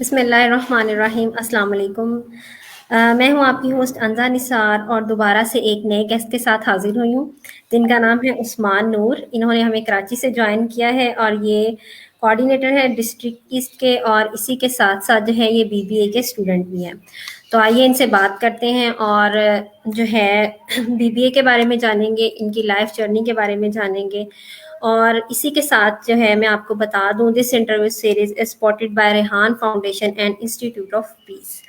بسم اللہ الرحمن الرحیم، السلام علیکم۔ میں ہوں آپ کی ہوسٹ انزا نثار اور دوبارہ سے ایک نئے گیسٹ کے ساتھ حاضر ہوئی ہوں جن کا نام ہے عثمان نور۔ انہوں نے ہمیں کراچی سے جوائن کیا ہے اور یہ کوآرڈینیٹر ہے ڈسٹرکٹ ایسٹ کے، اور اسی کے ساتھ ساتھ جو ہے یہ BBA کے اسٹوڈنٹ بھی ہیں۔ تو آئیے ان سے بات کرتے ہیں اور جو ہے BBA کے بارے میں جانیں گے، ان کی لائف جرنی کے بارے میں جانیں گے۔ اور اسی کے ساتھ جو ہے میں آپ کو بتا دوں، this interview series is supported by Rehan foundation and institute of peace.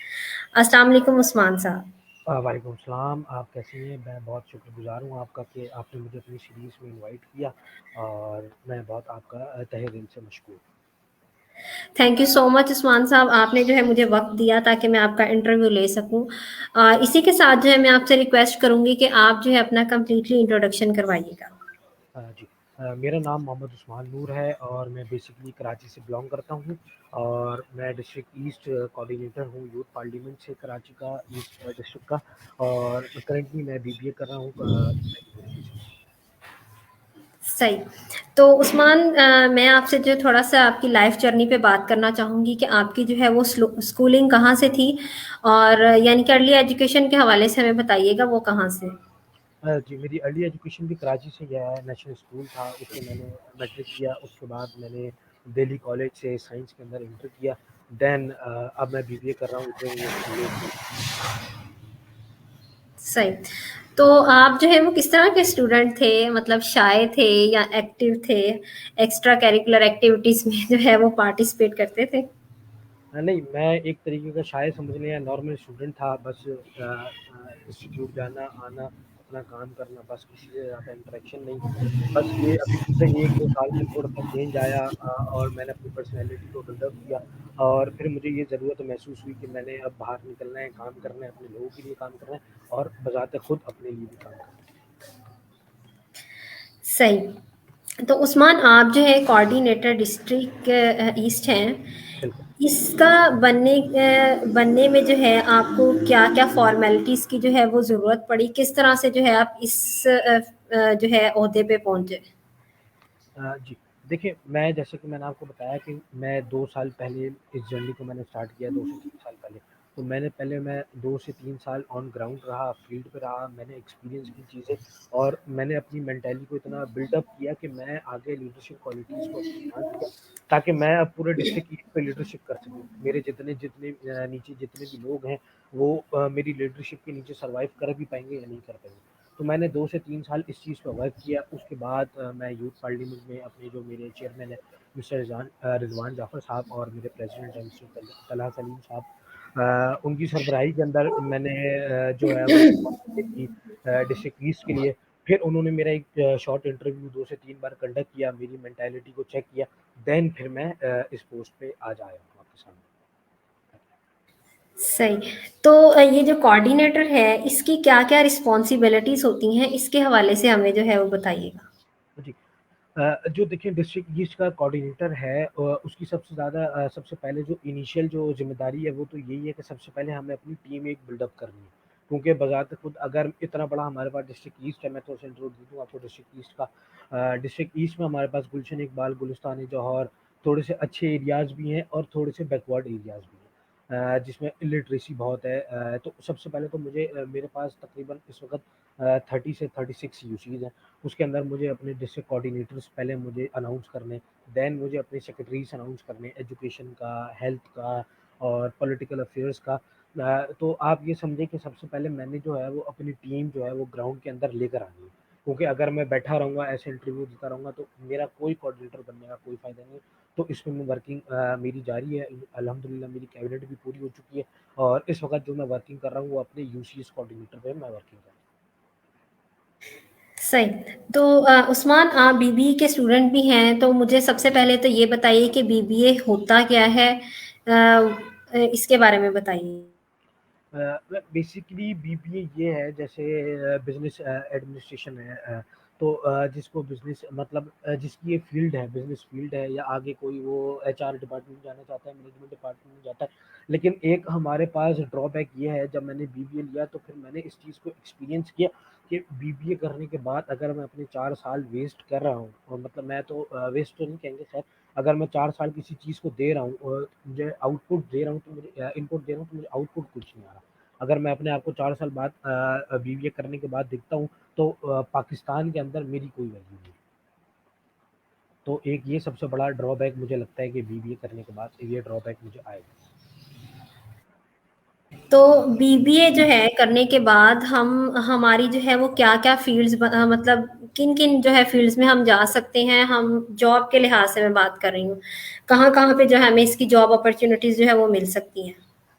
السلام علیکم عثمان صاحب۔ وعلیکم السلام، آپ کیسی ہیں؟ میں بہت شکر گزار ہوں آپ کا کہ آپ نے مجھے اپنی سیریز میں انوائٹ کیا، اور میں بہت آپ کا تہہ دل سے مشکور ہوں۔ تھینک یو سو مچ عثمان صاحب، آپ نے جو ہے مجھے وقت دیا تاکہ میں آپ کا انٹرویو لے سکوں۔ اسی کے ساتھ جو ہے میں آپ سے ریکویسٹ کروں گی کہ آپ جو ہے اپنا کمپلیٹلی انٹروڈکشن کروائیے گا۔ جی، میرا نام محمد عثمان نور ہے اور میں بیسکلی کراچی سے بلانگ کرتا ہوں، اور میں ڈسٹرکٹ ایسٹ کوآرڈینیٹر ہوں یوتھ پارلیمنٹ سے کراچی کا، ایسٹ ڈسٹرکٹ کا، اور کرنٹلی میں BBA کر رہا ہوں یونیورسٹی سے۔ صحیح۔ تو عثمان، میں آپ سے جو تھوڑا سا آپ کی لائف جرنی پہ بات کرنا چاہوں گی کہ آپ کی جو ہے وہ اسکولنگ کہاں سے تھی، اور یعنی کہ ارلی ایجوکیشن کے حوالے سے ہمیں بتائیے گا وہ کہاں سے۔ جی، میری ارلی ایجوکیشن بھی کراچی سے گیا ہے، نیشنل اسکول تھا، اس سے میں نے میٹرک کیا، اس کے بعد میں نے دہلی کالج سے سائنس کے اندر انٹر کیا، دین اب میں BBA کر رہا ہوں ادھر یونیورسٹی۔ صحیح۔ تو آپ جو ہے وہ کس طرح کے اسٹوڈنٹ تھے؟ مطلب شائع تھے یا ایکٹیو تھے؟ ایکسٹرا کیریکولر ایکٹیویٹیز میں جو ہے وہ پارٹیسپیٹ کرتے تھے؟ نہیں، میں ایک طریقے کا شاید سمجھ لیں نارمل اسٹوڈنٹ تھا، بس انسٹیٹیوٹ جانا آنا، اپنا کام کرنا، بس کسی سے زیادہ انٹریکشن نہیں۔ بس یہ ابھی پچھلے 1-2 سال میں تھوڑا سا چینج آیا، اور میں نے اپنی پرسنالٹی کو ڈیولپ کیا، اور پھر مجھے یہ ضرورت محسوس ہوئی کہ میں نے اب باہر نکلنا ہے، کام کرنا ہے، اپنے لوگوں کے لیے کام کرنا ہے، اور بذات خود اپنے لیے بھی کام کرنا ہے۔ صحیح۔ تو عثمان، آپ جو ہے کوآرڈینیٹر ڈسٹرکٹ ایسٹ ہیں، بالکل۔ اس کا بننے میں جو ہے آپ کو کیا کیا فارمیلٹیز کی جو ہے وہ ضرورت پڑی؟ کس طرح سے جو ہے آپ اس جو ہے عہدے پہ پہنچے؟ جی، دیکھیں، میں جیسے کہ میں نے آپ کو بتایا کہ میں 2 سال پہلے اس جرنی کو میں نے اسٹارٹ کیا، 2 سے 3 سال پہلے۔ تو میں 2 سے 3 سال آن گراؤنڈ رہا، فیلڈ پہ رہا، میں نے ایکسپیرینس کی چیزیں، اور میں نے اپنی مینٹیلٹی کو اتنا بلڈ اپ کیا کہ میں آگے لیڈرشپ کوالٹیز کو اپنی انہانس کیا، تاکہ میں اب پورے ڈسٹرکٹ ایسٹ پہ لیڈرشپ کر سکوں۔ میرے نیچے جتنے بھی لوگ ہیں وہ میری لیڈرشپ کے نیچے سروائیو کر بھی پائیں گے یا نہیں کر پائیں گے۔ تو میں نے 2 سے 3 سال اس چیز پہ ورک کیا۔ اس کے بعد میں یوتھ پارلیمنٹ میں اپنے جو میرے چیئرمین ہیں مسٹر رضوان جعفر صاحب، اور میرے پریزیڈنٹ ہیں مسٹر طلحہ سلیم صاحب، ان کی سربراہی کے اندر میں نے جو ہے وہ کی ڈسٹرکٹ ایسٹ کے لیے۔ پھر انہوں نے میرا ایک شارٹ انٹرویو 2 سے 3 بار کنڈکٹ کیا، میری مینٹیلٹی کو چیک کیا، دین پھر میں اس پوسٹ پہ آج آیا ہوں آپ کے سامنے۔ صحیح۔ تو یہ جو کوآرڈینیٹر ہے اس کی کیا کیا رسپانسبلٹیز ہوتی ہیں، اس کے حوالے سے ہمیں جو ہے وہ بتائیے گا۔ جی، جو دیکھیں ڈسٹرکٹ ایسٹ کا کوآرڈینیٹر ہے، اس کی سب سے پہلے جو انیشیل جو ذمہ داری ہے وہ تو یہی ہے کہ سب سے پہلے ہمیں اپنی ٹیم ایک بلڈ اپ کرنی ہے، کیونکہ بذات خود اگر اتنا بڑا ہمارے پاس ڈسٹرکٹ ایسٹ ہے، میں تو انٹروڈیوس دوں آپ کو ڈسٹرکٹ ایسٹ کا۔ ڈسٹرکٹ ایسٹ میں ہمارے پاس گلشن اقبال، گلستان جوہر، تھوڑے سے اچھے ایریاز بھی ہیں اور تھوڑے سے بیکورڈ ایریاز بھی ہیں، جس میں الٹریسی بہت ہے۔ تو سب سے پہلے تو میرے پاس تقریباً اس وقت 30 سے 36 UCs ہیں۔ اس کے اندر مجھے اپنے ڈسٹرکٹ کوآرڈینیٹرس پہلے مجھے اناؤنس کرنے، دین مجھے اپنے سیکرٹریز اناؤنس کرنے، ایجوکیشن کا، ہیلتھ کا، اور پولیٹیکل افیئرس کا۔ تو آپ یہ سمجھیں کہ سب سے پہلے میں نے جو ہے وہ اپنی ٹیم جو ہے وہ گراؤنڈ کے اندر لے کر آنی ہے، کیونکہ اگر میں بیٹھا رہوں گا ایسے انٹرویو دیتا رہوں گا تو میرا کوئی کوآرڈینیٹر بننے کا کوئی فائدہ نہیں ہے۔ تو اس میں ورکنگ میری جاری ہے، الحمدللہ میری کیبنٹ بھی پوری ہو چکی ہے، اور اس وقت جو میں ورکنگ کر رہا ہوں وہ اپنے UCS کوآرڈینیٹر پہ میں ورکنگ کر رہا ہوں۔ صحیح۔ تو عثمان، آپ BBA کے اسٹوڈنٹ بھی ہیں، تو مجھے سب سے پہلے تو یہ بتائیے کہ BBA ہوتا کیا ہے، اس کے بارے میں بتائیے۔ بیسکلی BBA یہ ہے جیسے بزنس ایڈمنسٹریشن ہے، تو جس کو بزنس مطلب جس کی یہ فیلڈ ہے، بزنس فیلڈ ہے، یا آگے کوئی وہ HR ڈپارٹمنٹ جانا چاہتا ہے، مینجمنٹ ڈپارٹمنٹ میں جاتا ہے۔ لیکن ایک ہمارے پاس ڈرا بیک یہ ہے، جب میں نے BBA لیا تو پھر میں نے اس چیز کو ایکسپیرینس کیا کہ BBA کرنے کے بعد اگر میں اپنے 4 سال ویسٹ کر رہا ہوں، اور مطلب میں تو ویسٹ تو نہیں کہیں گے خیر، अगर मैं 4 साल किसी चीज़ को दे रहा हूँ और मुझे आउटपुट दे रहा हूँ, तो मुझे इनपुट दे रहा हूँ, तो मुझे आउटपुट कुछ नहीं आ रहा। अगर मैं अपने आप को 4 साल बाद बीबीए करने के बाद देखता हूँ, तो पाकिस्तान के अंदर मेरी कोई वैल्यू नहीं है। तो एक ये सबसे बड़ा ड्रॉबैक मुझे लगता है कि बीबीए करने के बाद ये ड्रॉबैक मुझे आएगा। तो बीबीए जो है करने के बाद हम हमारी जो है वो क्या-क्या फ़ील्ड्स मतलब किन-किन जो है फ़ील्ड्स में हम जा सकते हैं? हम जॉब के लिहाज़ से मैं बात कर रही हूँ। कहाँ-कहाँ पे जो है हमें इसकी जॉब अपॉर्च्युनिटीज़ जो है वो मिल सकती हैं?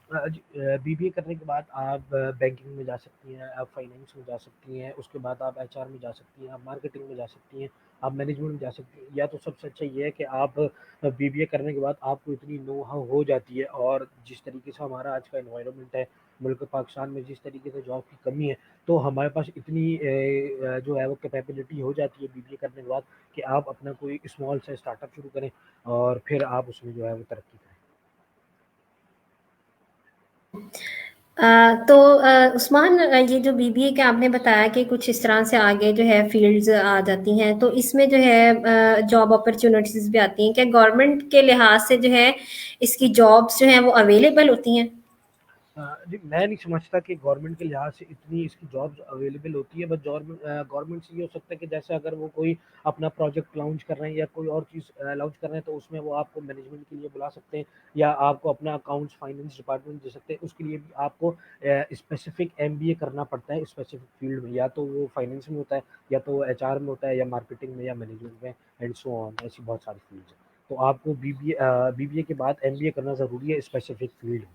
बीबीए करने के बाद आप बैंकिंग में जा सकती हैं, आप फाइनेंस में जा सकती हैं, उसके बाद आप एचआर में जा सकती हैं, आप मार्केटिंग में जा सकती हैं, आप मैनेजमेंट में जा सकती हैं। या तो सबसे अच्छा ये है कि आप बीबीए करने के बाद आपको इतनी नो हाउ हो जाती है, और जिस तरीके से हमारा आज का एनवायरनमेंट है, मुल्क पाकिस्तान में जिस तरीके से जॉब की कमी है, तो हमारे पास इतनी जो है वो कैपेबिलिटी हो जाती है बीबीए करने के बाद, कि आप अपना कोई स्मॉल सा स्टार्टअप शुरू करें और फिर आप उसमें जो है वो तरक्की करें। तो उस्मान, ये जो बीबीए का आपने बताया कि कुछ इस तरह से आगे जो है फ़ील्ड्स आ जाती हैं, तो इसमें जो है जॉब अपॉर्च्युनिटीज़ भी आती हैं। क्या गवर्नमेंट के लिहाज़ से जो है इसकी जॉब्स जो हैं वो अवेलेबल होती हैं? जी, मैं नहीं समझता कि गवर्नमेंट के लिहाज से इतनी इसकी जॉब्स अवेलेबल होती है, बट गवर्नमेंट से ये हो सकता है कि जैसे अगर वो कोई अपना प्रोजेक्ट लॉन्च कर रहे हैं या कोई और चीज़ लॉन्च कर रहे हैं, तो उसमें वो आपको मैनेजमेंट के लिए बुला सकते हैं, या आपको अपना अकाउंट्स फाइनेंस डिपार्टमेंट दे सकते हैं। उसके लिए भी आपको स्पेसिफिक एमबीए करना पड़ता है स्पेसिफिक फील्ड में, या तो वो फाइनेंस में होता है, या तो वो एचआर में होता है, या मार्केटिंग में, या मैनेजमेंट में, एंड सो ऑन। ऐसी बहुत सारी फील्ड्स हैं। तो आपको बीबीए के बाद एमबीए करना ज़रूरी है स्पेसिफिक फील्ड में।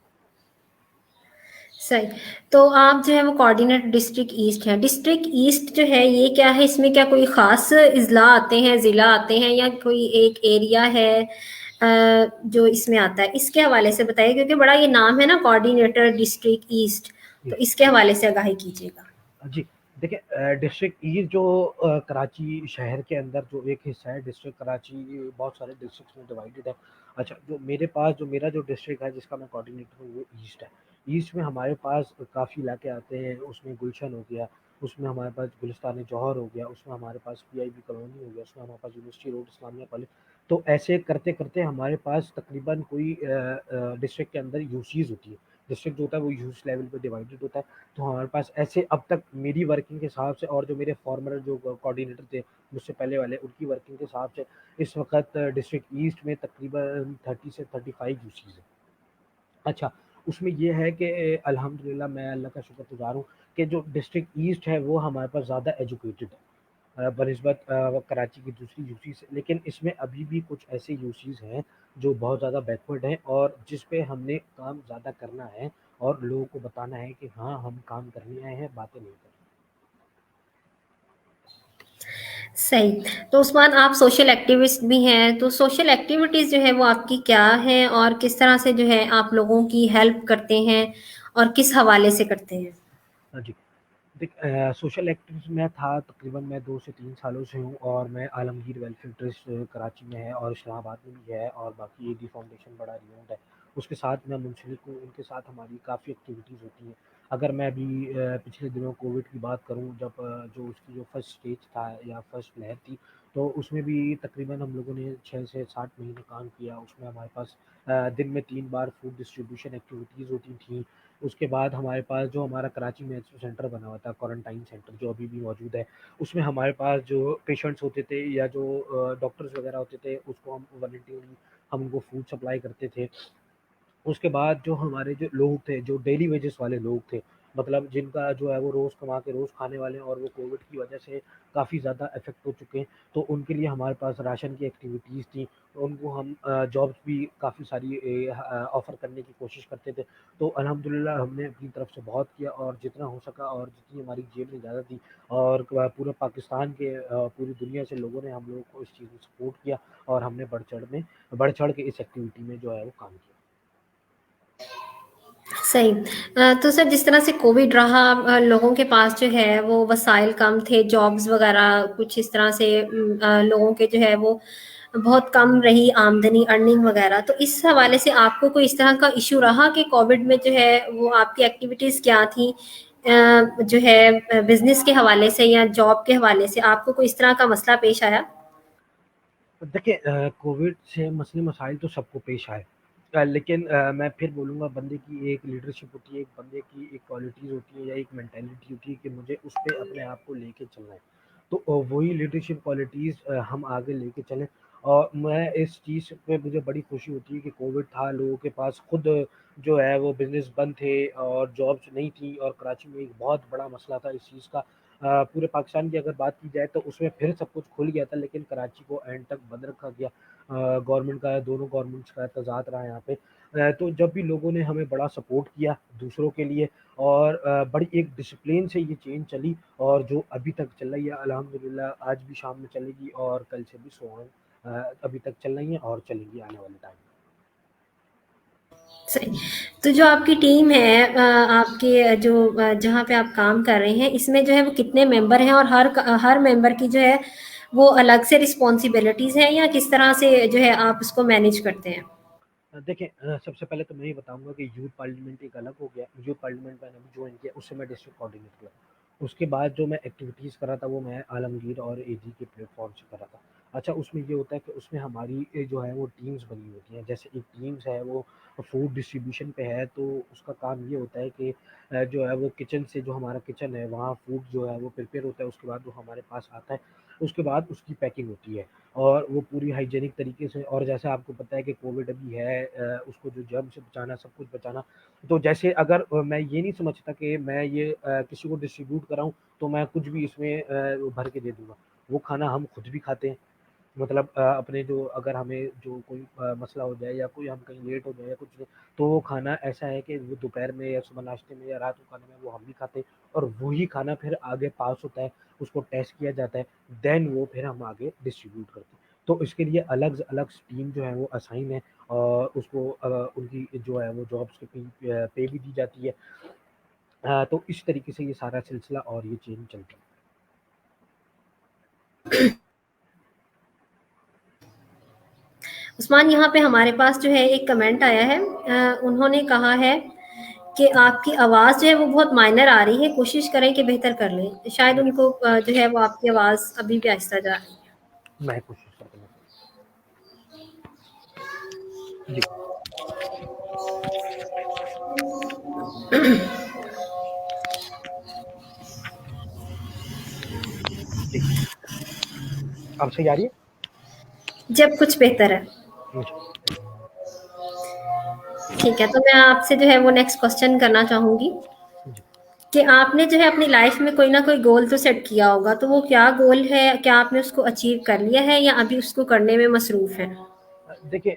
सही। तो आप जो है वो कोऑर्डिनेटर डिस्ट्रिक्ट ईस्ट हैं। डिस्ट्रिक्ट ईस्ट जो है ये क्या है? इसमें क्या कोई ख़ास इज़ला आते हैं, ज़िला आते हैं, या कोई एक एरिया है जो इसमें आता है? इसके हवाले से बताइए, क्योंकि बड़ा ये नाम है ना कोऑर्डिनेटर डिस्ट्रिक्ट ईस्ट, तो इसके हवाले से आगाही कीजिएगा। जी, देखिए डिस्ट्रिक्ट ईस्ट जो कराची शहर के अंदर जो एक हिस्सा है, डिस्ट्रिक्ट कराची बहुत सारे डिस्ट्रिक्ट्स में डिवाइडेड है। अच्छा, जो मेरा जो डिस्ट्रिक्ट है जिसका मैं कोऑर्डिनेटर हूँ, वो ईस्ट है। ईस्ट में हमारे पास काफ़ी इलाके आते हैं, उसमें गुलशन हो गया, उसमें हमारे पास गुलिस्तान जौहर हो गया, उसमें हमारे पास पीआईबी कॉलोनी हो गया, उसमें हमारे पास यूनिवर्सिटी रोड इस्लामिया कॉलेज। तो ऐसे करते-करते हमारे पास तकरीबन कोई डिस्ट्रिक्ट के अंदर यूसीज़ होती है। डिस्ट्रिक्ट जो होता है वो यूज़ लेवल पे डिवाइडेड होता है। तो हमारे पास ऐसे अब तक मेरी वर्किंग के हिसाब से, और जो मेरे फॉर्मर जो कोऑर्डिनेटर थे मुझसे पहले वाले, उनकी वर्किंग के हिसाब से इस वक्त डिस्ट्रिक्ट ईस्ट में तकरीबन 30 से 35 यूसीज है। अच्छा, उसमें ये है कि अल्हम्दुलिल्लाह मैं अल्लाह का शुक्रगुज़ार हूँ कि जो डिस्ट्रिक्ट ईस्ट है वो हमारे पास ज़्यादा एजुकेटेड है बनिस्बत कराची की दूसरी यूसी से। लेकिन इसमें अभी भी कुछ ऐसे यूसीज हैं जो बहुत ज़्यादा बैकवर्ड हैं, और जिस पे हमने काम ज़्यादा करना है, और लोगों को बताना है कि हाँ, हम काम करने आए हैं, बातें नहीं कर सही। तो उस्मान, आप सोशल एक्टिविस्ट भी हैं, तो सोशल एक्टिविटीज़ जो है वो आपकी क्या हैं और किस तरह से जो है आप लोगों की हेल्प करते हैं और किस हवाले से करते हैं? रहे। हाँ जी। देख, सोशल एक्टिविस्ट में था, तकरीबन मैं 2 से 3 सालों से हूँ, और मैं आलमगीर वेलफेयर ट्रस्ट कराची में है, और इस्लामाबाद में भी है, और बाकी एडी फाउंडेशन बड़ा रिनाउंड है। उसके साथ मैं मुंसलिक हूँ, उनके साथ हमारी काफ़ी एक्टिविटीज़ होती हैं। अगर मैं अभी पिछले दिनों कोविड की बात करूँ, जब जो उसकी जो फर्स्ट स्टेज था या फर्स्ट लहर थी, तो उसमें भी तकरीबन हम लोगों ने 6 से 7 महीने काम किया। उसमें हमारे पास दिन में 3 बार फूड डिस्ट्रीब्यूशन एक्टिविटीज़ होती थी। उसके बाद हमारे पास जो हमारा कराची में जो सेंटर बना हुआ था, क्वारंटाइन सेंटर, जो अभी भी मौजूद है, उसमें हमारे पास जो पेशेंट्स होते थे, या जो डॉक्टर्स वगैरह होते थे, उसको हम वॉलंटियरली हम उनको फूड सप्लाई करते थे। उसके बाद जो हमारे जो लोग थे, जो डेली वेजेस वाले लोग थे, मतलब जिनका जो है वो रोज़ कमा के रोज़ खाने वाले हैं, और वो कोविड की वजह से काफ़ी ज़्यादा इफ़ेक्ट हो चुके हैं, तो उनके लिए हमारे पास राशन की एक्टिविटीज़ थी। तो उनको हम जॉब्स भी काफ़ी सारी ऑफ़र करने की कोशिश करते थे। तो अल्हम्दुलिल्लाह हमने अपनी तरफ से बहुत किया, और जितना हो सका, और जितनी हमारी जेब में इजाज़त थी, और पूरे पाकिस्तान के पूरी दुनिया से लोगों ने हम लोगों को इस चीज़ में सपोर्ट किया, और हमने बढ़ चढ़ के इस एक्टिविटी में जो है वो काम किया। सही। तो सर, जिस तरह से कोविड रहा, लोगों के पास जो है वो वसाइल कम थे, जॉब्स वगैरह कुछ इस तरह से लोगों के जो है वो बहुत कम रही आमदनी, अर्निंग वगैरह। तो इस हवाले से आपको कोई इस तरह का इश्यू रहा कि कोविड में जो है वो आपकी एक्टिविटीज़ क्या थी? जो है बिज़नेस के हवाले से या जॉब के हवाले से आपको कोई इस तरह का मसला पेश आया? देखिए कोविड से मसले मसाइल तो सबको पेश आए, लेकिन मैं फिर बोलूँगा बंदे की एक लीडरशिप होती है, एक बंदे की एक क्वालिटीज़ होती है या एक मेंटालिटी होती है कि मुझे उस पे अपने आप को लेके चलना है। तो वही लीडरशिप क्वालिटीज़ हम आगे लेके चलें। और मैं इस चीज़ पे मुझे बड़ी खुशी होती है कि कोविड था, लोगों के पास खुद जो है वो बिज़नेस बंद थे और जॉब्स नहीं थी, और कराची में एक बहुत बड़ा मसला था इस चीज़ का। पूरे पाकिस्तान की अगर बात की जाए तो उसमें फिर सब कुछ खुल गया था, लेकिन कराची को एंड तक बंद रखा गया। गवर्नमेंट का, दोनों गवर्नमेंट्स का तज़ाद रहा यहाँ पे। तो जब भी लोगों ने हमें बड़ा सपोर्ट किया दूसरों के लिए, और बड़ी एक डिसिप्लिन से ये चेन चली, और जो अभी तक चल रही है अल्हम्दुलिल्लाह, आज भी शाम में चलेगी और कल से भी अभी तक चल रही है और चलेंगी आने वाले टाइम में। सही। तो जो आपकी टीम है, आपके जो जहाँ पे आप काम कर रहे हैं, इसमें जो है वो कितने मेंबर हैं, और हर मेंबर की जो है वो अलग से रिस्पॉन्सिबिलिटीज़ हैं, या किस तरह से जो है आप उसको मैनेज करते हैं? देखिए सबसे पहले तो मैं ये बताऊँगा कि यूथ पार्लियामेंट एक अलग हो गया। यूथ पार्लियामेंट मैंने अभी जॉइन किया, उससे मैं डिस्ट्रिक्ट कोऑर्डिनेटर हूँ। उसके बाद जो मैं एक्टिविटीज़ कर रहा था वो मैं आलमगीर और एजी के प्लेटफ़ॉर्म से कर रहा था। अच्छा, उसमें ये होता है कि उसमें हमारी जो है वो टीम्स बनी होती हैं। जैसे एक टीम्स है वो फूड डिस्ट्रीब्यूशन पे है, तो उसका काम ये होता है कि जो है वो किचन से, जो हमारा किचन है वहाँ फूड जो है वो प्रिपेयर होता है, उसके बाद वो हमारे पास आता है। उसके बाद उसकी पैकिंग होती है, और वो पूरी हाइजीनिक तरीके से। और जैसे आपको पता है कि कोविड अभी है, उसको जो जर्म से बचाना, सब कुछ बचाना। तो जैसे अगर मैं ये नहीं समझता कि मैं ये किसी को डिस्ट्रीब्यूट कराऊँ, तो मैं कुछ भी इसमें भर के दे दूँगा। वो खाना हम खुद भी खाते हैं। मतलब अपने जो, अगर हमें जो कोई मसला हो जाए या कोई हम कहीं लेट हो जाए या कुछ नहीं, तो वो खाना ऐसा है कि वो दोपहर में या सुबह नाश्ते में या रात को खाने में वो हम भी खाते हैं, और वही खाना फिर आगे पास होता है, उसको टेस्ट किया जाता है, देन वो फिर हम आगे डिस्ट्रीब्यूट करते हैं। तो इसके लिए अलग अलग टीम जो है वो असाइन है, और उसको उनकी जो है वो जॉब्स की पे भी दी जाती है। तो इस तरीके से ये सारा सिलसिला और ये चेन चलता है। उस्मान, यहाँ पे हमारे पास जो है एक कमेंट आया है, उन्होंने कहा है कि आपकी आवाज़ जो है वो बहुत माइनर आ रही है, कोशिश करें कि बेहतर कर लें। शायद जी, उनको जो है वो आपकी आवाज़ अभी भी आहिस्ता जा रही है। मैं कोशिश करता हूँ। जी, जी। अब सही आ रही जब कुछ बेहतर है। है? जी, ठीक है, तो मैं आपसे जो है वो नेक्स्ट क्वेश्चन करना चाहूँगी जी। कि आपने जो है अपनी लाइफ में कोई ना कोई गोल तो सेट किया होगा, तो वो क्या गोल है? क्या आपने उसको अचीव कर लिया है, या अभी उसको करने में मसरूफ़ हैं? देखिए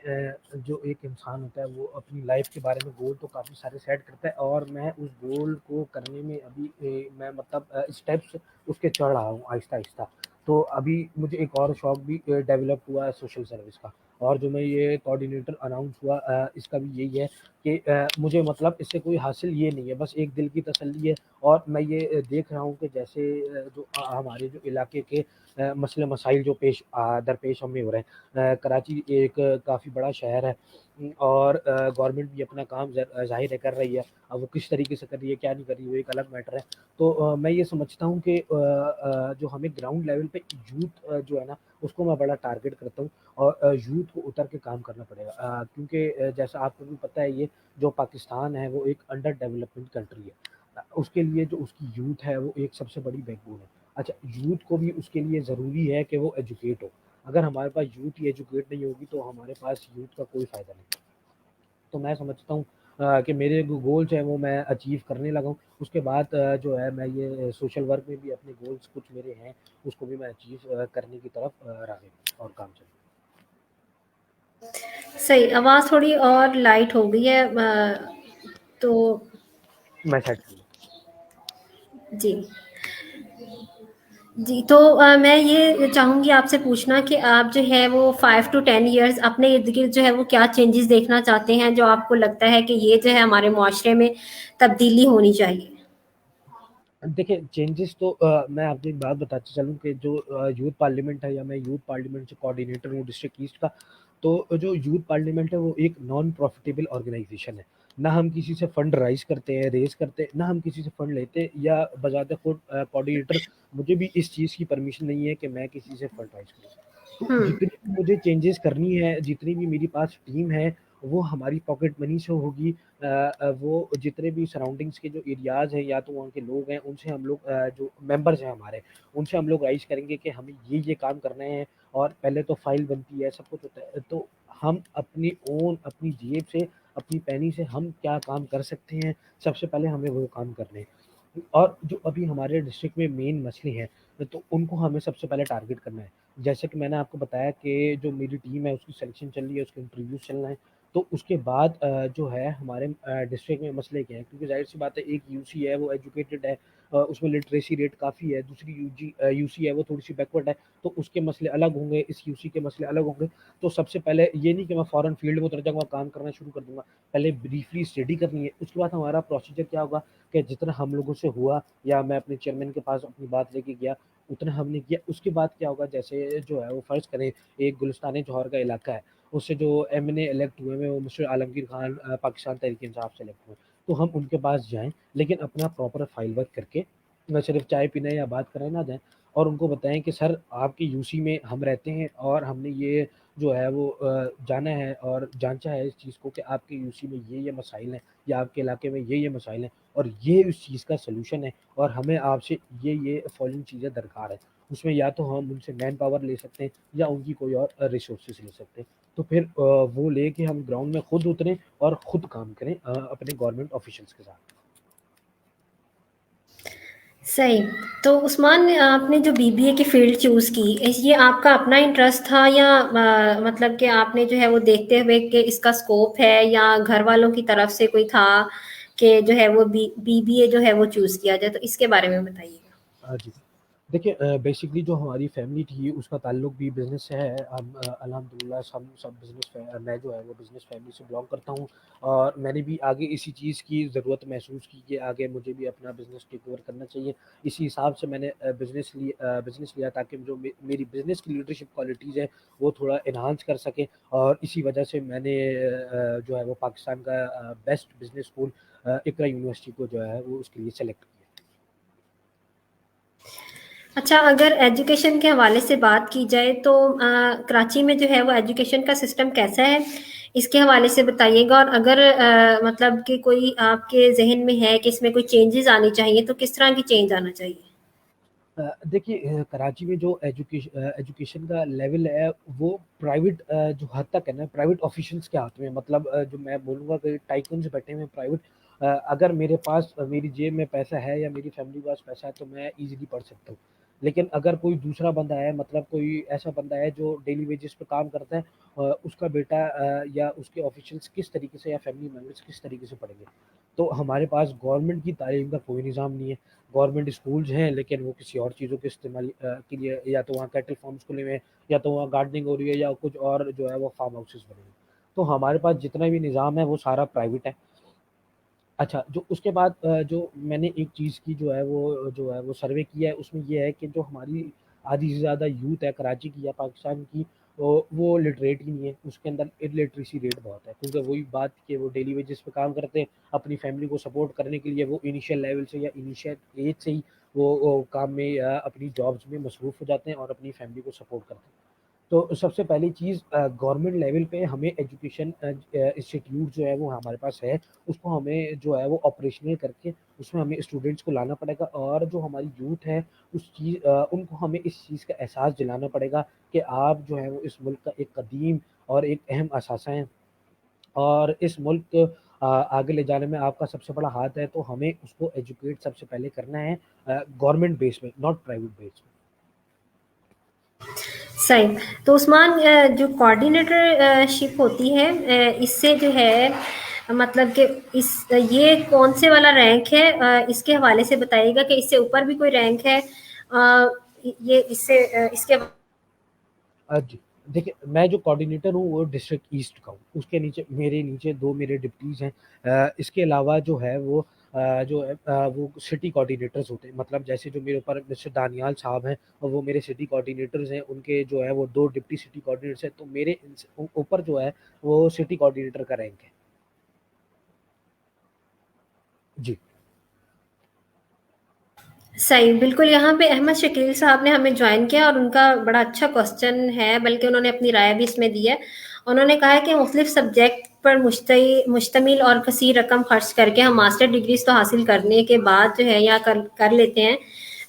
जो एक इंसान होता है वो अपनी लाइफ के बारे में गोल तो काफ़ी सारे सेट करता है, और मैं उस गोल को करने में अभी मैं मतलब स्टेप्स उसके चढ़ रहा हूँ आहिस्ता आहिस्ता। तो अभी मुझे एक और शौक भी डेवलप हुआ है सोशल सर्विस का, और जो मैं ये कोऑर्डिनेटर अनाउंस हुआ इसका भी यही है कि मुझे मतलब इससे कोई हासिल ये नहीं है, बस एक दिल की तसल्ली है। और मैं ये देख रहा हूँ कि जैसे जो हमारे जो इलाके के मसले मसाइल जो दरपेश हमें हो रहे हैं। कराची एक काफ़ी बड़ा शहर है, और गवर्नमेंट भी अपना काम ज़ाहिर है कर रही है। अब वो किस तरीके से कर रही है, क्या नहीं कर रही है, वो एक अलग मैटर है। तो मैं ये समझता हूँ कि जो हमें ग्राउंड लेवल पे यूथ जो है ना, उसको मैं बड़ा टारगेट करता हूँ, और यूथ को उतर के काम करना पड़ेगा, क्योंकि जैसा आपको भी पता है, ये जो पाकिस्तान है वो एक अंडर डेवलपमेंट कंट्री है। उसके लिए जो उसकी यूथ है वो एक सबसे बड़ी बैकबोन है। अच्छा, यूथ को भी उसके लिए ज़रूरी है कि वो एजुकेट हो। अगर हमारे पास यूथ ही एजुकेट नहीं होगी तो हमारे पास यूथ का कोई फ़ायदा नहीं। तो मैं समझता हूँ कि मेरे जो गोल्स हैं वो मैं अचीव करने लगा हूँ। उसके बाद जो है मैं ये सोशल वर्क में भी अपने गोल्स कुछ मेरे हैं, उसको भी मैं अचीव करने की तरफ राग़िब हूँ और काम चल रहा सही, आवाज़ थोड़ी और लाइट हो गई है, तो है। मैं सेट कर लूँ। जी। जी, तो मैं ये चाहूँगी आपसे पूछना कि आप जो है वो 5 टू 10 इयर्स अपने इर्द-गिर्द जो है वो क्या चेंजेज़ देखना चाहते हैं, जो आपको लगता है कि ये जो है हमारे मुआशरे में तब्दीली होनी चाहिए? देखिए चेंजेस तो मैं आपको एक बात बताते चलूँ कि जो यूथ पार्लियामेंट है, या मैं यूथ पार्लियामेंट से कोऑर्डिनेटर हूँ डिस्ट्रिक्ट ईस्ट का। तो जो यूथ पार्लियामेंट है वो एक नॉन प्रॉफिटेबल ऑर्गेनाइजेशन है। ना हम किसी से फंड राइज़ करते हैं, रेज़ करते हैं, ना हम किसी से फंड लेते हैं, या बज़ाते खुद कोऑर्डिनेटर मुझे भी इस चीज़ की परमिशन नहीं है कि मैं किसी से फंड राइज़ करूँ। तो हुँ, जितनी भी मुझे चेंजेस करनी है, जितनी भी मेरे पास टीम है, वो हमारी पॉकेट मनी से होगी। वो जितने भी सराउंडिंग्स के जो एरियाज़ हैं या तो वहाँ के लोग हैं, उनसे हम लोग जो मेंबर्स हैं हमारे, उनसे हम लोग राइज़ करेंगे कि हमें ये काम करने हैं, और पहले तो फाइल बनती है, सब कुछ होता है। तो हम अपनी ओन अपनी जेब से, अपनी पैनी से हम क्या काम कर सकते हैं, सबसे पहले हमें वो काम करने हैं। और जो अभी हमारे डिस्ट्रिक्ट में मेन मसले हैं, तो उनको हमें सबसे पहले टारगेट करना है। जैसे कि मैंने आपको बताया कि जो मेरी टीम है उसकी सिलेक्शन चल रही है, उसके इंटरव्यूज़ चल रहे हैं। तो उसके बाद जो है हमारे डिस्ट्रिक्ट में मसले क्या हैं, क्योंकि ज़ाहिर-सी बात है, एक यूसी है वो एजुकेटेड है, उसमें लिटरेसी रेट काफ़ी है, दूसरी यूसी है वो थोड़ी-सी बैकवर्ड है, तो उसके मसले अलग होंगे, इस यूसी के मसले अलग होंगे। तो सबसे पहले ये नहीं कि मैं फ़ौरन फील्ड में उतर जाऊँगा, काम करना शुरू कर दूँगा, पहले ब्रीफली स्टडी करनी है। उसके बाद हमारा प्रोसीजर क्या होगा कि जितना हम लोगों से हुआ, या मैं अपने चेयरमैन के पास अपनी बात लेके गया, उतना हमने किया। उसके बाद क्या होगा, जैसे जो है वो फ़र्ज़ करें एक गुलिस्तान जौहर का इलाका है, उससे जो एमएनए इलेक्ट हुए हैं वो मिस्टर आलमगीर खान पाकिस्तान तहरीक-ए-इंसाफ से इलेक्ट हुए। तो हम उनके पास जाएँ, लेकिन अपना प्रॉपर फाइल वर्क करके, सिर्फ़ चाय पीने या बात करने ना जाएँ, और उनको बताएँ कि सर आपकी यूसी में हम रहते हैं, और हमने ये जो है वो जाना है और जाँचा है इस चीज़ को कि आपके यूसी में ये मसाइल हैं, या आपके इलाके में ये मसाइल हैं, और ये उस चीज़ का सॉल्यूशन है, और हमें आपसे ये फॉलोइंग चीज़ें दरकार है। उसमें या तो हम उनसे मैन पावर ले सकते हैं, या उनकी कोई और रिसोर्सेज़ ले सकते हैं। तो फिर वो लेके हम ग्राउंड में खुद उतरें और खुद काम करें अपने गवर्नमेंट ऑफिशियल्स के साथ। सही। तो उस्मान, आपने जो बीबीए की फ़ील्ड चूज़ की, ये आपका अपना इंटरेस्ट था, या मतलब कि आपने जो है वो देखते हुए कि इसका स्कोप है, या घर वालों की तरफ से कोई था कि जो है वो बीबीए जो है वो चूज़ किया जाए? तो इसके बारे में बताइएगा। हाँ जी। देखिए बेसिकली जो हमारी फैमिली थी उसका ताल्लुक भी बिज़नेस से है। हम अल्हम्दुलिल्लाह हम सब मैं जो है वो बिज़नेस फैमिली से बिलॉन्ग करता हूँ, और मैंने भी आगे इसी चीज़ की ज़रूरत महसूस की कि आगे मुझे भी अपना बिज़नेस टेक ओवर करना चाहिए। इसी हिसाब से मैंने बिज़नेस लिया, ताकि जो मेरी बिज़नेस की लीडरशिप क्वालिटीज़ हैं वो थोड़ा एनहांस कर सकें, और इसी वजह से मैंने जो है वो पाकिस्तान का best business school Iqra university को जो है वो उसके लिए सेलेक्ट किया। अच्छा, अगर एजुकेशन के हवाले से बात की जाए तो कराची में जो है वो एजुकेशन का सिस्टम कैसा है? इसके हवाले से बताइएगा, और अगर मतलब कि कोई आपके ज़हन में है कि इसमें कोई चेंजेज़ आनी चाहिए, तो किस तरह की चेंज आना चाहिए? देखिए कराची में जो एजुकेशन का लेवल है वो प्राइवेट जो हद तक है ना, प्राइवेट ऑफिशियल्स के हाथ में है। मतलब जो मैं बोलूँगा कि टाइकून्स बैठे हुए हैं प्राइवेट। अगर मेरे पास मेरी जेब में पैसा है या मेरी फैमिली के पास पैसा है तो मैं ईज़िली पढ़ सकता हूँ। लेकिन अगर कोई दूसरा बंदा है, मतलब कोई ऐसा बंदा है जो डेली वेजेस पे काम करता है, उसका बेटा या उसके ऑफिशियल्स किस तरीके से, या फैमिली मेंबर्स किस तरीके से पढ़ेंगे। तो हमारे पास गवर्नमेंट की तालीम का कोई निज़ाम नहीं है। गवर्नमेंट स्कूल्स हैं, लेकिन वो किसी और चीज़ों के इस्तेमाल के लिए, या तो वहाँ कैटल फार्म्स खुले हुए हैं, या तो वहाँ गार्डनिंग हो रही है, या कुछ और जो है वो फार्म हाउसेस बने हुए हैं। तो हमारे पास जितना भी निज़ाम है वो सारा प्राइवेट है। अच्छा, जो उसके बाद जो मैंने एक चीज़ की जो है वो सर्वे किया है, उसमें ये है कि जो हमारी आधी से ज़्यादा यूथ है कराची की या पाकिस्तान की, वो लिटरेट ही नहीं है। उसके अंदर इलिटरेसी रेट बहुत है, क्योंकि वही बात कि वो डेली वेजेस पे काम करते हैं, अपनी फैमिली को सपोर्ट करने के लिए वो इनिशियल लेवल से या इनिशियल एज से ही वो काम में या अपनी जॉब्स में मसरूफ़ हो जाते हैं, और अपनी फैमिली को सपोर्ट करते हैं। तो सबसे पहली चीज़ गवर्नमेंट लेवल पे हमें एजुकेशन इंस्टीट्यूट जो है वो हमारे पास है, उसको हमें जो है वो ऑपरेशनल करके उसमें हमें स्टूडेंट्स को लाना पड़ेगा, और जो हमारी यूथ है उनको हमें इस चीज़ का एहसास दिलाना पड़ेगा कि आप जो है वो इस मुल्क का एक कदीम और एक अहम असासा हैं, और इस मुल्क को आगे ले जाने में आपका सबसे बड़ा हाथ है। तो हमें उसको एजुकेट सबसे पहले करना है गवर्नमेंट बेस में, नॉट प्राइवेट बेस में। सही। तो उस्मान, जो कोऑर्डिनेटर शिप होती है, इससे जो है मतलब कि इस ये कौन से वाला रैंक है? इसके हवाले से बताइएगा कि इससे ऊपर भी कोई रैंक है? ये इसके जी। देखिए, मैं जो कोऑर्डिनेटर हूँ वो डिस्ट्रिक्ट ईस्ट का हूँ। उसके नीचे मेरे नीचे 2 मेरे डिप्टीज़ हैं। इसके अलावा जो है वो जो है वो सिटी कोऑर्डिनेटर्स होते हैं। मतलब जैसे जो मेरे ऊपर मिस्टर दानियाल साहब हैं, और वो मेरे सिटी कोऑर्डिनेटर्स हैं। उनके जो है वो 2 डिप्टी सिटी कोऑर्डिनेटर्स हैं। तो मेरे इनसे ऊपर जो है वो सिटी कोऑर्डिनेटर का रैंक है। जी। सही, बिल्कुल यहाँ पे अहमद शकील साहब ने हमें जॉइन किया और उनका बड़ा अच्छा क्वेश्चन है, बल्कि उन्होंने अपनी राय भी इसमें दी है। उन्होंने कहा है कि मुख्तलिफ सब्जेक्ट पर मुश्तमिल और कसीर रकम खर्च करके हम मास्टर डिग्रीज तो हासिल करने के बाद जो है या कर लेते हैं,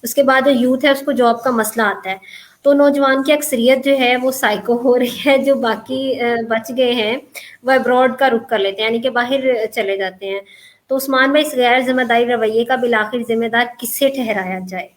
उसके बाद जो यूथ है उसको जॉब का मसला आता है। तो नौजवान की अक्सरियत जो है वो साइको हो रही है, जो बाकी बच गए हैं वह अब्रॉड का रुख कर लेते हैं, यानी कि बाहर चले जाते हैं। तो उस्मान भाई, इस गैर जिम्मेदारी रवैये का बिल आखिर जिम्मेदार किसे ठहराया जाए?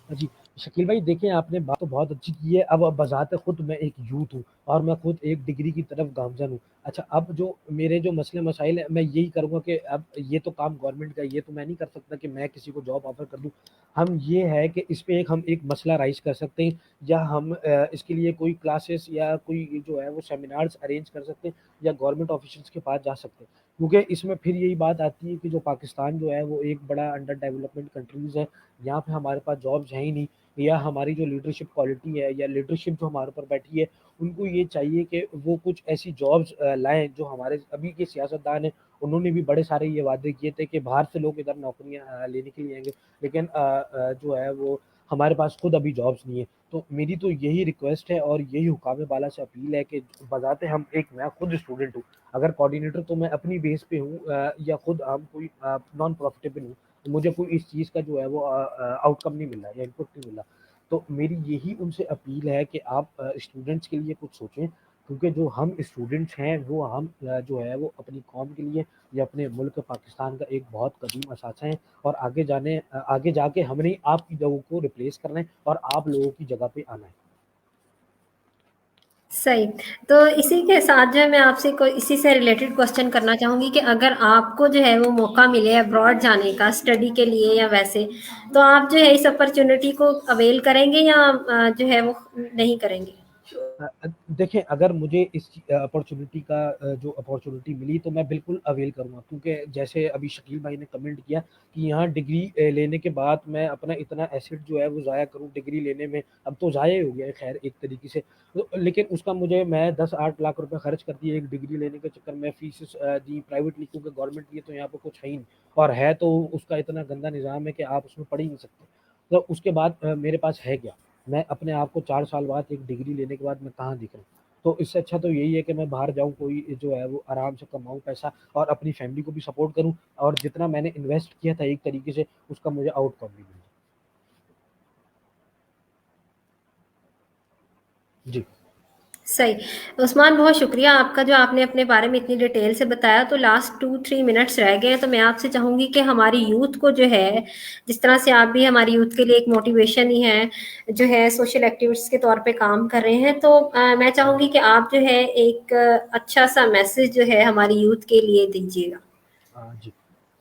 जी, शकील भाई देखिए आपने बात तो बहुत अच्छी की है। अब बज़ात खुद मैं एक यूथ हूँ और मैं खुद एक डिग्री की तरफ गामज़न हूँ। अच्छा, अब जो मेरे जो मसले मसाइल हैं, मैं यही करूँगा कि अब ये तो काम गवर्नमेंट का है, ये तो मैं नहीं कर सकता कि मैं किसी को जॉब ऑफ़र कर दूँ। हम ये है कि इस पे हम एक मसला राइज़ कर सकते हैं, या हम इसके लिए कोई क्लासेस या कोई जो है वो सेमिनार्स अरेंज कर सकते हैं, या गवर्नमेंट ऑफ़िशियल्स के पास जा सकते हैं। क्योंकि इसमें फिर यही बात आती है कि जो पाकिस्तान जो है वो एक बड़ा अंडर डेवलपमेंट कंट्रीज़ है, यहाँ पे हमारे पास जॉब्स हैं ही नहीं, या हमारी जो लीडरशिप क्वालिटी है या लीडरशिप जो हमारे ऊपर बैठी है, उनको ये चाहिए कि वो कुछ ऐसी जॉब्स लाएँ जो हमारे अभी के सियासतदान हैं, उन्होंने भी बड़े सारे ये वादे किए थे कि बाहर से लोग इधर नौकरियाँ लेने के लिए आएँगे, लेकिन जो है वो हमारे पास खुद अभी जॉब्स नहीं है। तो मेरी तो यही रिक्वेस्ट है और यही हुकाम बाला से अपील है कि बज़ाते हम एक मैं खुद स्टूडेंट हूँ, अगर कोऑर्डिनेटर तो मैं अपनी बेस पे हूँ, या खुद हम कोई नॉन प्रॉफिटेबल हूँ, तो मुझे कोई इस चीज़ का जो है वो आउटकम नहीं मिल रहा है या इनपुट नहीं मिल रहा। तो मेरी यही उनसे अपील है कि आप स्टूडेंट्स के लिए कुछ सोचें, क्योंकि जो हम स्टूडेंट्स हैं वो हम जो है वो अपनी कौम के लिए या अपने मुल्क पाकिस्तान का एक बहुत कदीम असासा है, और आगे जाके हमने ही आप लोगों को रिप्लेस करना है और आप लोगों की जगह पे आना है। सही। तो इसी के साथ जो है मैं आपसे कोई इसी से रिलेटेड क्वेश्चन करना चाहूँगी कि अगर आपको जो है वो मौका मिले अब्रॉड जाने का स्टडी के लिए या वैसे, तो आप जो है इस अपॉर्च्युनिटी को अवेल करेंगे या जो है वो नहीं करेंगे? देखिए, अगर मुझे इस अपॉर्च्युनिटी का जो अपॉर्च्युनिटी मिली तो मैं बिल्कुल अवेल करूँगा, क्योंकि जैसे अभी शकील भाई ने कमेंट किया कि यहाँ डिग्री लेने के बाद मैं अपना इतना एसेट जो है वो ज़ाया करूँ डिग्री लेने में, अब तो ज़ाया ही हो गया है खैर एक तरीके से। तो लेकिन उसका मुझे मैं 10-8 लाख रुपए खर्च कर दिए एक डिग्री लेने के चक्कर में, फीस दी प्राइवेटली, क्योंकि गवर्नमेंट की तो यहाँ पे कुछ है ही नहीं, और है तो उसका इतना गंदा निज़ाम है कि आप उसमें पढ़ ही नहीं सकते। तो उसके बाद मेरे पास है क्या? मैं अपने आप को 4 साल बाद एक डिग्री लेने के बाद मैं कहाँ दिख रहा हूँ? तो इससे अच्छा तो यही है कि मैं बाहर जाऊँ, कोई जो है वो आराम से कमाऊँ पैसा और अपनी फैमिली को भी सपोर्ट करूँ, और जितना मैंने इन्वेस्ट किया था एक तरीके से उसका मुझे आउटकम भी मिले। जी। सही। उस्मान, बहुत शुक्रिया आपका जो आपने अपने बारे में इतनी डिटेल से बताया। तो लास्ट 2-3 मिनट्स रह गए हैं, तो मैं आपसे चाहूँगी कि हमारी यूथ को जो है, जिस तरह से आप भी हमारी यूथ के लिए एक मोटिवेशन ही हैं, जो है सोशल एक्टिविस्ट के तौर पे काम कर रहे हैं। तो मैं चाहूँगी कि आप जो है एक अच्छा-सा मैसेज जो है हमारी यूथ के लिए दीजिएगा। जी।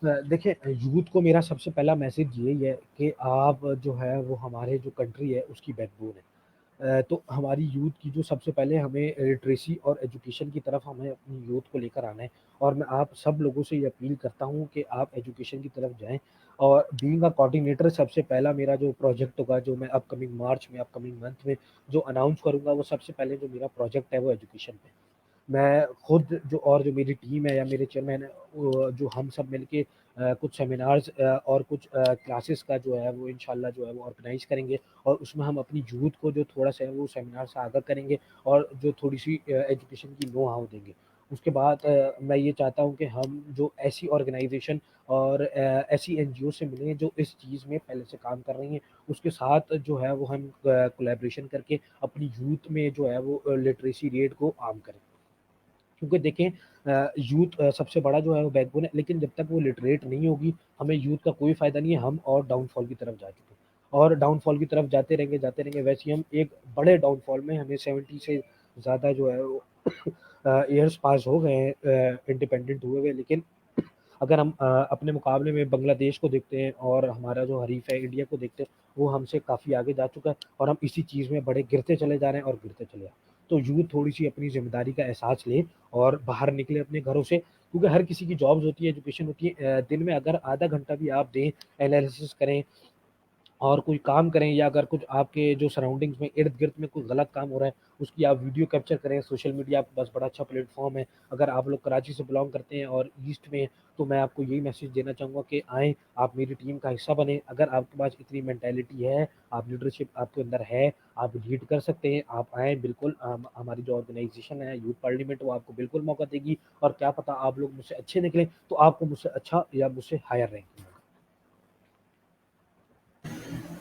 देखिए, यूथ को मेरा सबसे पहला मैसेज यही है कि आप जो है वो हमारे जो कंट्री है उसकी बैकबोन है। तो हमारी यूथ की जो सबसे पहले हमें लिटरेसी और एजुकेशन की तरफ हमें अपनी यूथ को लेकर आना है, और मैं आप सब लोगों से ये अपील करता हूँ कि आप एजुकेशन की तरफ जाएँ, और बीइंग अ कोऑर्डिनेटर सबसे पहला मेरा जो प्रोजेक्ट होगा, जो मैं अपकमिंग मार्च में, अपकमिंग मंथ में जो अनाउंस करूँगा, वो सबसे पहले जो मेरा प्रोजेक्ट है वो एजुकेशन पे। मैं खुद जो और जो मेरी टीम है या मेरे चेयरमैन है, वो जो हम सब मिलके कुछ सेमिनार्स और कुछ क्लासेस का जो है वो इंशाल्लाह जो है वो ऑर्गेनाइज करेंगे, और उसमें हम अपनी यूथ को जो थोड़ा सा है वो सेमिनार से आगाह करेंगे, और जो थोड़ी सी एजुकेशन की नो हाउ देंगे। उसके बाद मैं ये चाहता हूँ कि हम जो ऐसी ऑर्गेनाइजेशन और ऐसी एनजीओ से मिलें जो इस चीज़ में पहले से काम कर रही हैं, उसके साथ जो है वो हम कोलैबोरेशन करके अपनी यूथ में जो है वो लिटरेसी रेट को आम करें। क्योंकि देखें, यूथ सबसे बड़ा जो है वो बैकबोन है, लेकिन जब तक वो लिटरेट नहीं होगी, हमें यूथ का कोई फ़ायदा नहीं है, हम और डाउनफॉल की तरफ जा चुके हैं। और डाउनफॉल की तरफ जाते रहेंगे, वैसे ही हम एक बड़े डाउनफॉल में, हमें 70 से ज़्यादा जो है वो ईयर्स पास हो गए हैं इंडिपेंडेंट हुए हुए, लेकिन अगर हम अपने मुकाबले में बांग्लादेश को देखते हैं और हमारा जो हरीफ है इंडिया को देखते हैं, वो हमसे काफ़ी आगे जा चुका है, और हम इसी चीज़ में बड़े गिरते चले जा रहे हैं और गिरते चले जा रहे हैं। तो यूथ थोड़ी-सी अपनी ज़िम्मेदारी का एहसास ले और बाहर निकले अपने घरों से, क्योंकि हर किसी की जॉब्स होती है, एजुकेशन होती है। दिन में अगर आधा घंटा भी आप दें, एनालिसिस करें اور کوئی کام کریں یا اگر کچھ آپ کے جو سراؤنڈنگس میں ارد گرد میں کوئی غلط کام ہو رہا ہے اس کی آپ ویڈیو کیپچر کریں. سوشل میڈیا آپ کے پاس بڑا اچھا پلیٹ فارم ہے. اگر آپ لوگ کراچی سے بلانگ کرتے ہیں اور ایسٹ میں ہیں تو میں آپ کو یہی میسج دینا چاہوں گا کہ آئیں, آپ میری ٹیم کا حصہ بنیں. اگر آپ کے پاس اتنی مینٹیلٹی ہے, آپ لیڈرشپ آپ کے اندر ہے, آپ لیڈ کر سکتے ہیں, آپ آئیں بالکل. ہماری جو آرگنائزیشن ہے یوتھ پارلیمنٹ وہ آپ کو بالکل موقع دے گی, اور کیا پتہ آپ لوگ مجھ سے اچھے نکلیں تو آپ کو مجھ سے اچھا یا مجھ سے ہائر رینک ملے.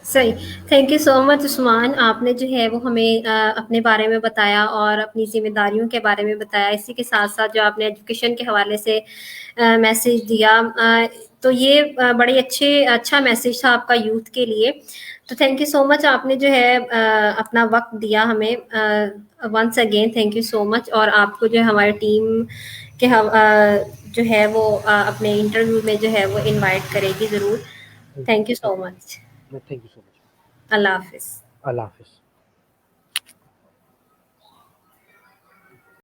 صحیح. تھینک یو سو مچ عثمان. آپ نے جو ہے وہ ہمیں اپنے بارے میں بتایا اور اپنی ذمہ داریوں کے بارے میں بتایا. اسی کے ساتھ ساتھ جو آپ نے ایجوکیشن کے حوالے سے میسیج دیا, تو یہ بڑی اچھا میسیج تھا آپ کا یوتھ کے لیے. تو تھینک یو سو مچ. آپ نے جو ہے اپنا وقت دیا ہمیں. Once again thank you so much. اور آپ کو جو ہے ہماری ٹیم کے جو ہے وہ اپنے انٹرویو میں جو ہے وہ انوائٹ کرے گی ضرور. Thank you so much. Thank you so much. اللہ حافظ. اللہ حافظ.